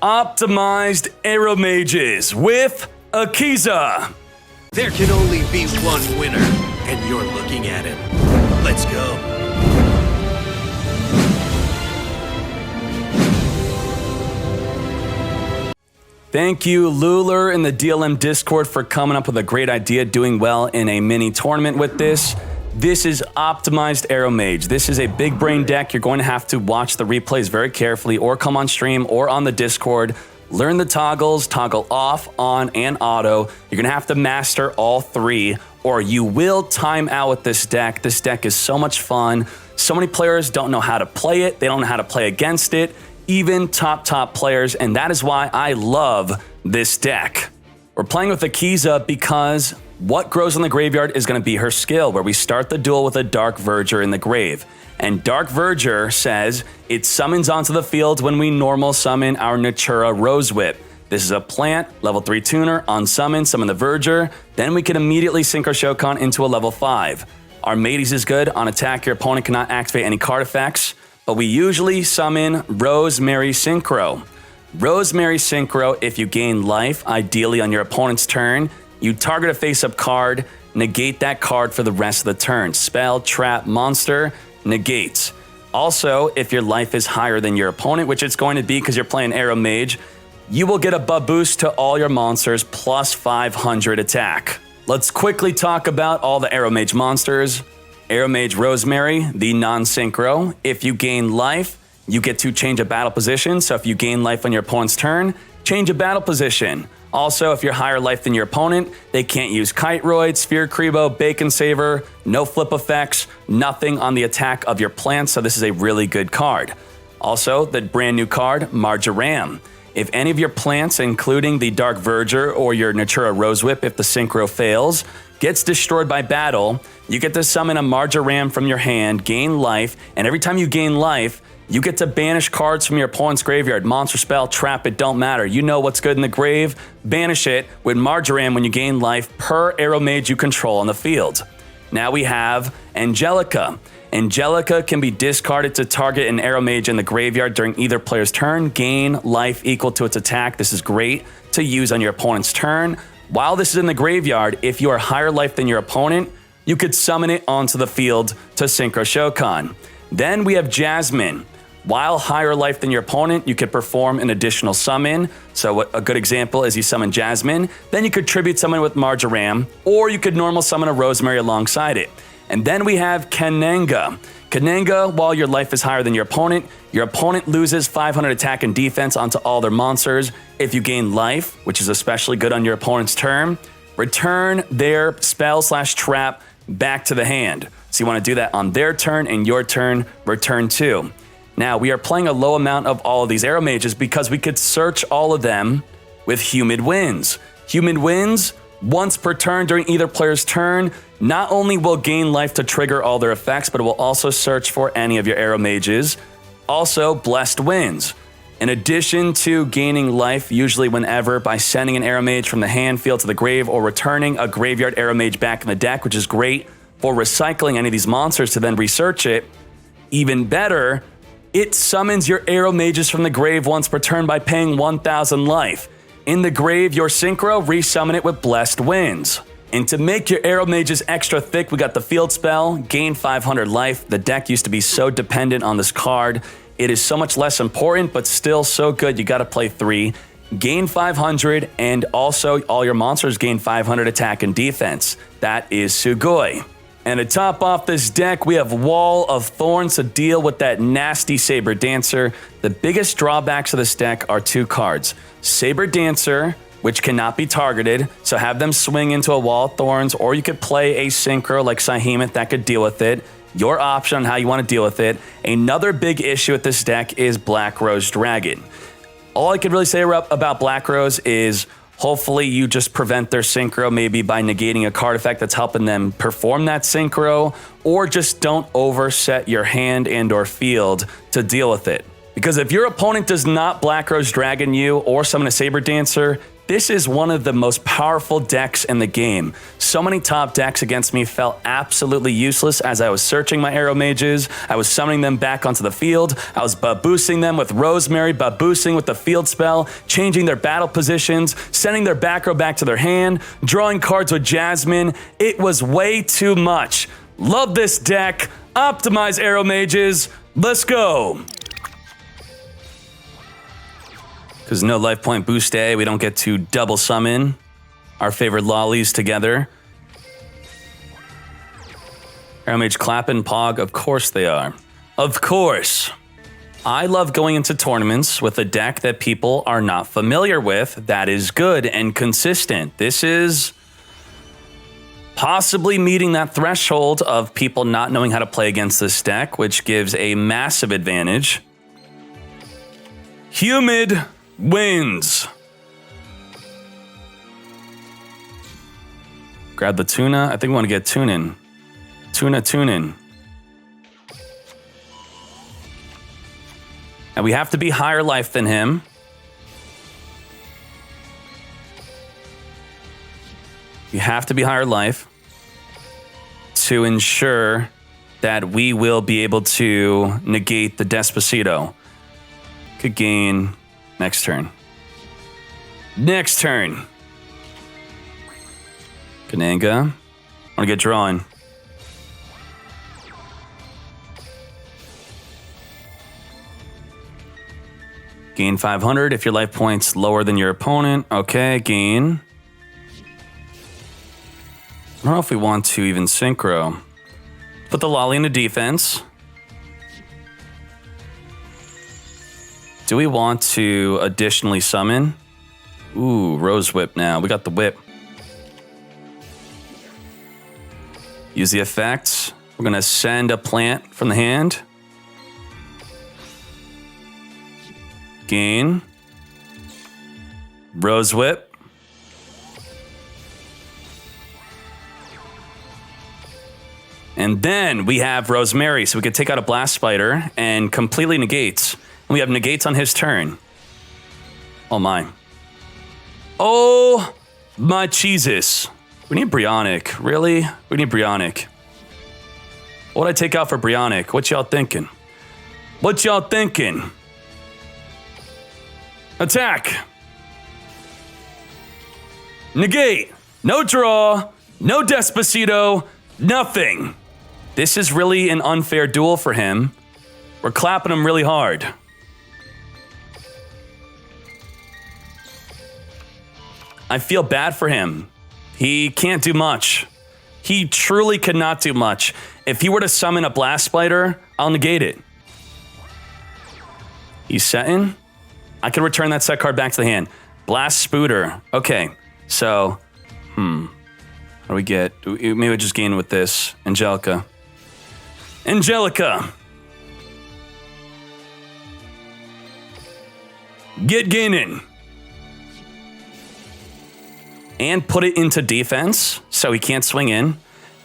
Optimized Aromages with Akiza. There can only be one winner, and you're looking at him. Let's go. Thank you, Luller in the DLM Discord, for coming up with a great idea, doing well in a mini tournament with this. This is Optimized Aromage. This is a big brain deck. You're going to have to watch the replays very carefully, or come on stream or on the Discord. Learn the toggles, toggle off, on, and auto. You're going to have to master all three, or you will time out with this deck. This deck is so much fun. So many players don't know how to play it. They don't know how to play against it. Even top players, and that is why I love this deck. We're playing with Akiza because what grows in the graveyard is going to be her skill, where we start the duel with a Dark Verger in the grave. And Dark Verger says it summons onto the field when we normal summon our Natura Rose Whip. This is a plant, level 3 tuner, on summon the Verger, then we can immediately Synchro Shokan into a level 5. Our Mateys is good, on attack your opponent cannot activate any card effects, but we usually summon Rosemary Synchro. Rosemary Synchro, if you gain life, ideally on your opponent's turn, you target a face-up card, negate that card for the rest of the turn. Spell, trap, monster, negates. Also, if your life is higher than your opponent, which it's going to be because you're playing Aromage, you will get a buff boost to all your monsters plus 500 attack. Let's quickly talk about all the Aromage monsters. Aromage Rosemary, the non-synchro. If you gain life, you get to change a battle position. So if you gain life on your opponent's turn, change a battle position. Also, if you're higher life than your opponent, they can't use Kite Roid, Sphere Kribo, Bacon Saver, no flip effects, nothing on the attack of your plants, so this is a really good card. Also, the brand new card, Marjoram. If any of your plants, including the Dark Verger or your Natura Rose Whip, if the synchro fails, gets destroyed by battle, you get to summon a Marjoram from your hand, gain life, and every time you gain life, you get to banish cards from your opponent's graveyard. Monster, spell, trap, it don't matter. You know what's good in the grave. Banish it with Marjoram when you gain life per Aromage you control on the field. Now we have Angelica. Angelica can be discarded to target an Aromage in the graveyard during either player's turn. Gain life equal to its attack. This is great to use on your opponent's turn. While this is in the graveyard, if you are higher life than your opponent, you could summon it onto the field to Synchro Shokan. Then we have Jasmine. While higher life than your opponent, you could perform an additional summon. So a good example is you summon Jasmine, then you could tribute summon with Marjoram, or you could normal summon a Rosemary alongside it. And then we have Kananga. Kananga, while your life is higher than your opponent loses 500 attack and defense onto all their monsters. If you gain life, which is especially good on your opponent's turn, return their spell/trap back to the hand. So you want to do that on their turn, and your turn, return 2. Now, we are playing a low amount of all of these Aromages because we could search all of them with Humid Winds. Humid Winds, once per turn during either player's turn, not only will gain life to trigger all their effects, but it will also search for any of your Aromages. Also, Blessed Winds. In addition to gaining life, usually whenever, by sending an Aromage from the hand field to the grave or returning a graveyard Aromage back in the deck, which is great for recycling any of these monsters to then research it. Even better, it summons your Aromages from the grave once per turn by paying 1,000 life. In the grave, your Synchro, resummon it with Blessed Winds. And to make your Aromages extra thick, we got the field spell, gain 500 life. The deck used to be so dependent on this card. It is so much less important, but still so good. You got to play 3. Gain 500, and also all your monsters gain 500 attack and defense. That is Sugoi. And to top off this deck, we have Wall of Thorns to deal with that nasty Saber Dancer. The biggest drawbacks of this deck are 2 cards. Saber Dancer, which cannot be targeted, so have them swing into a Wall of Thorns, or you could play a Synchro like Sahemoth that could deal with it. Your option on how you want to deal with it. Another big issue with this deck is Black Rose Dragon. All I could really say about Black Rose is hopefully you just prevent their Synchro, maybe by negating a card effect that's helping them perform that Synchro, or just don't overset your hand and or field to deal with it. Because if your opponent does not Black Rose Dragon you or summon a Saber Dancer, This is one of the most powerful decks in the game. So many top decks against me felt absolutely useless as I was searching my Aromages. I was summoning them back onto the field. I was baboosing them with Rosemary, baboosing with the field spell, changing their battle positions, sending their back row back to their hand, drawing cards with Jasmine. It was way too much. Love this deck. Optimize Aromages. Let's go. Because no life point boost day, we don't get to double summon our favorite lollies together. Aromage Clappin' Pog, of course they are. Of course. I love going into tournaments with a deck that people are not familiar with that is good and consistent. This is possibly meeting that threshold of people not knowing how to play against this deck, which gives a massive advantage. Humid wins. Grab the tuna. I think we want to get tunin. Tunin. And we have to be higher life than him. We have to be higher life to ensure that we will be able to negate the Despacito. Could gain next turn. Next turn. Kananga. Want to get drawn. Gain 500 if your life point's lower than your opponent. Okay, gain. I don't know if we want to even synchro. Put the lolly into defense. Do we want to additionally summon? Ooh, Rose Whip now. We got the whip. Use the effects. We're going to send a plant from the hand. Gain. Rose Whip. And then we have Rosemary, so we could take out a Blast Spider and completely negates. And we have negates on his turn. Oh my. Oh my Jesus. We need Brionic. Really? We need Brionic. What would I take out for Brionic? What y'all thinking? What y'all thinking? Attack. Negate. No draw. No Despacito. Nothing. This is really an unfair duel for him. We're clapping him really hard. I feel bad for him. He can't do much. He truly could not do much. If he were to summon a Blast Spider, I'll negate it. He's setting. I can return that set card back to the hand. Blast Spooter. Okay, so, What do we get? Maybe we just gain with this. Angelica. Angelica. Get gaining. And put it into defense so he can't swing in.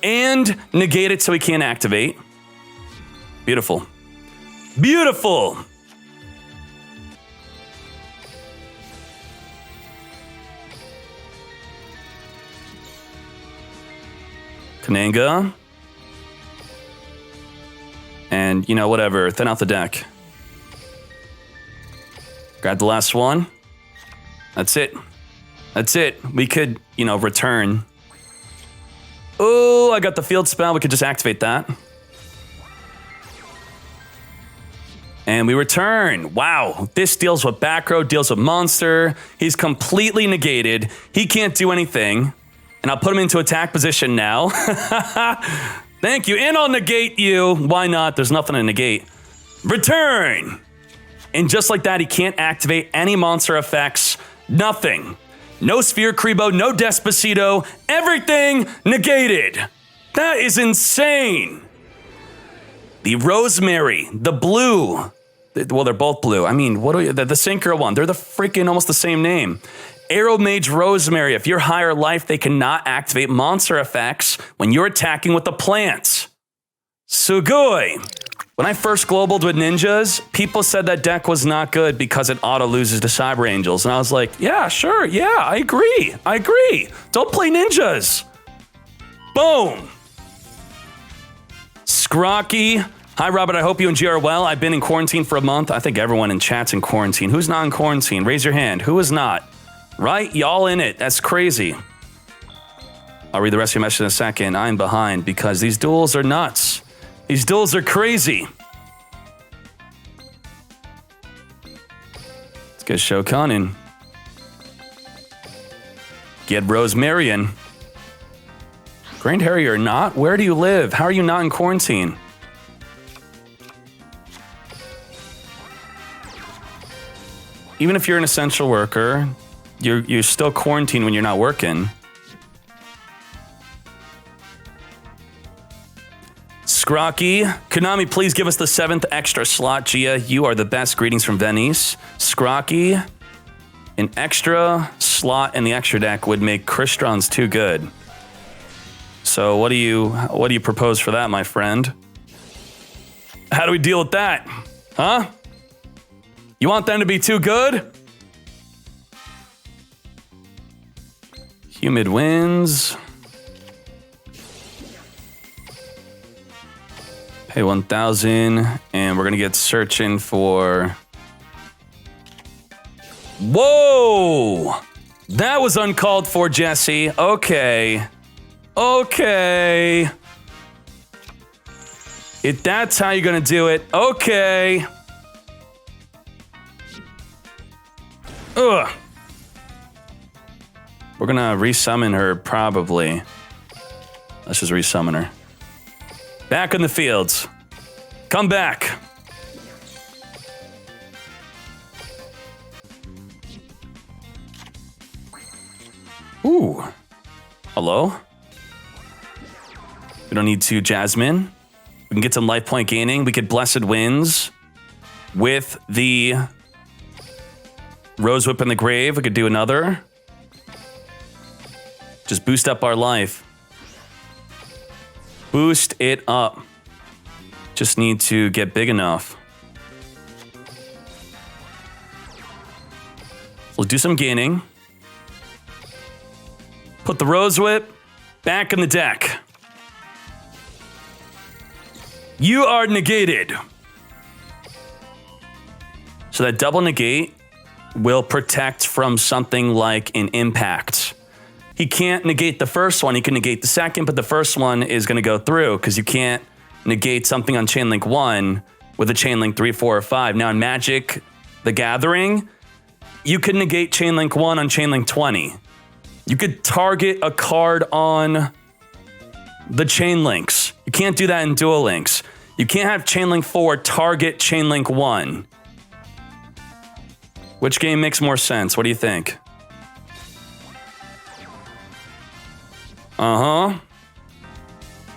And negate it so he can't activate. Beautiful. Beautiful. Kananga. And, you know, whatever. Thin out the deck. Grab the last one. That's it. That's it. We could, you know, return. Oh, I got the field spell. We could just activate that. And we return. Wow. This deals with back row, deals with monster. He's completely negated. He can't do anything. And I'll put him into attack position now. Thank you. And I'll negate you. Why not? There's nothing to negate. Return. And just like that, he can't activate any monster effects. Nothing. No Sphere Kribo, no Despacito. Everything negated. That is insane. The Rosemary, the blue. Well, they're both blue. I mean, what are you, the Synchro one? They're the freaking almost the same name. Aromage Rosemary. If you're higher life, they cannot activate monster effects when you're attacking with the plants. Sugoi. When I first globaled with ninjas, people said that deck was not good because it auto loses to Cyber Angels. And I was like, yeah, sure, yeah, I agree. Don't play ninjas. Boom. Scrocky. Hi, Robert. I hope you and G are well. I've been in quarantine for a month. I think everyone in chat's in quarantine. Who's not in quarantine? Raise your hand. Who is not? Right? Y'all in it. That's crazy. I'll read the rest of your message in a second. I'm behind because these duels are nuts. These duels are crazy. Let's get Shokan in. Get Rosemarian. Grand Harrier, not? Where do you live? How are you not in quarantine? Even if you're an essential worker, you're still quarantined when you're not working. Scrocky, Konami, please give us the 7th extra slot. Gia, you are the best. Greetings from Venice. Scrocky, an extra slot in the extra deck would make Crystron's too good. So what do you propose for that, my friend? How do we deal with that? Huh? You want them to be too good? Humid Winds. Pay 1,000, and we're gonna get searching for... Whoa! That was uncalled for, Jesse. Okay. If that's how you're gonna do it, okay. Ugh. We're gonna resummon her, probably. Let's just resummon her. Back in the fields. Come back. Ooh. Hello? We don't need to Jasmine. We can get some life point gaining. We could Blessed Winds with the Rose Whip in the grave. We could do another. Just boost up our life. Boost it up. Just need to get big enough. We'll do some gaining. Put the Rose Whip back in the deck. You are negated. So that double negate will protect from something like an impact. He can't negate the first one, he can negate the second, but the first one is gonna go through because you can't negate something on Chainlink 1 with a Chainlink 3, 4, or 5. Now in Magic the Gathering, you can negate Chainlink 1 on Chainlink 20. You could target a card on the Chainlinks. You can't do that in Duel Links. You can't have Chainlink 4 target Chainlink 1. Which game makes more sense? What do you think?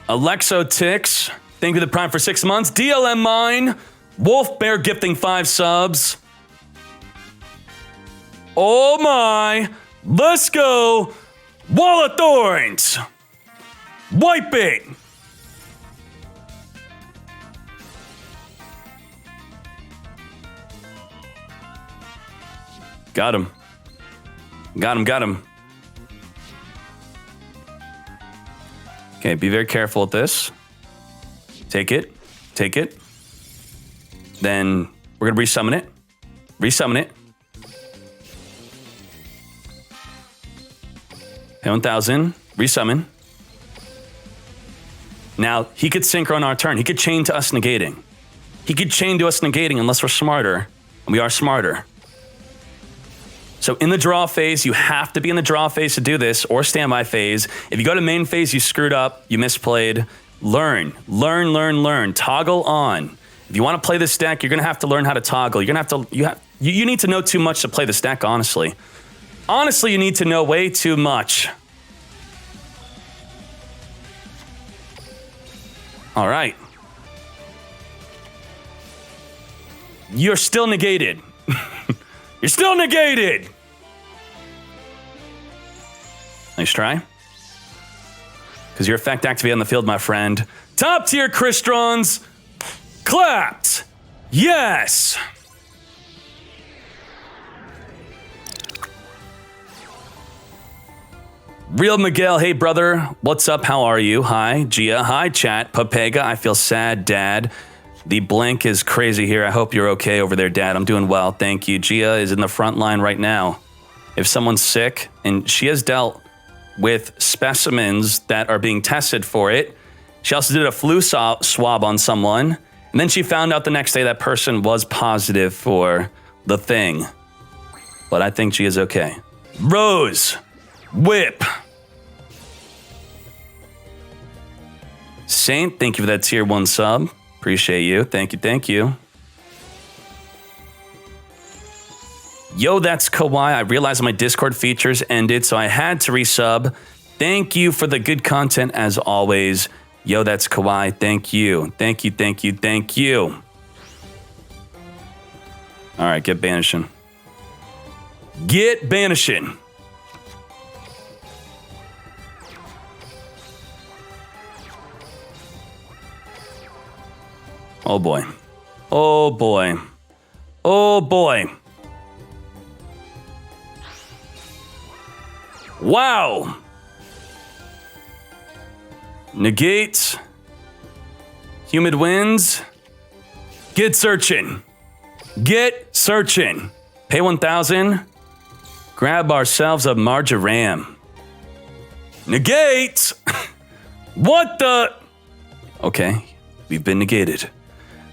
Alexotix, thank you to the Prime for 6 months. DLM Mine, Wolf Bear gifting 5 subs. Oh my, let's go. Wall of Thorns. Wipe it. Got him. Got him. Okay, be very careful with this. Take it. Then we're gonna resummon it. Pay 1,000, resummon. Now, he could synchro on our turn. He could chain to us negating. He could chain to us negating unless we're smarter, and we are smarter. So in the draw phase, you have to be in the draw phase to do this, or standby phase. If you go to main phase, you screwed up, you misplayed. Learn. Toggle on. If you want to play this deck, you're gonna have to learn how to toggle. You're gonna have to, you need to know too much to play this deck, honestly. Honestly, you need to know way too much. All right. You're still negated. You're still negated. Nice try. Because your effect activated on the field, my friend. Top tier Cristrons. Clapped! Yes! Real Miguel, hey brother, what's up, how are you? Hi, Gia, hi chat, Papega, I feel sad, dad. The blink is crazy here, I hope you're okay over there, dad. I'm doing well, thank you. Gia is in the front line right now. If someone's sick, and she has dealt with specimens that are being tested for it. She also did a flu swab on someone, and then she found out the next day that person was positive for the thing. But I think she is okay. Rose, whip. Saint, thank you for that tier 1 sub. Appreciate you. Thank you, thank you. Yo, that's Kawhi. I realized my Discord features ended, so I had to resub. Thank you for the good content as always. Yo, that's Kawhi. Thank you. Thank you, thank you, thank you. All right, get banishing. Get banishing. Oh boy. Oh boy. Oh boy. Wow. Negate. Humid winds. Get searching. Get searching. Pay 1,000. Grab ourselves a marjoram. Negate. What the? Okay. We've been negated.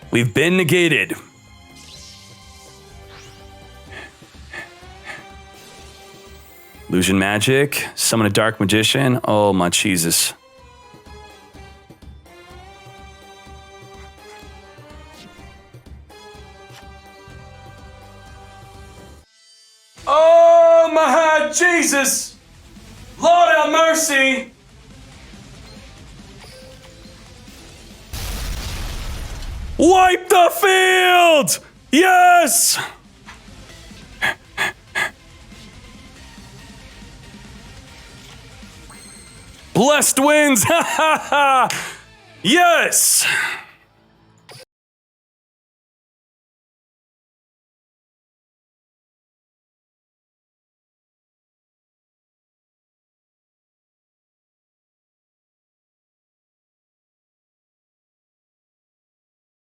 We've been negated. Illusion magic. Summon a dark magician. Oh my Jesus. Oh my Jesus. Lord have mercy. Wipe the field! Yes! Blessed wins! Ha ha ha! Yes!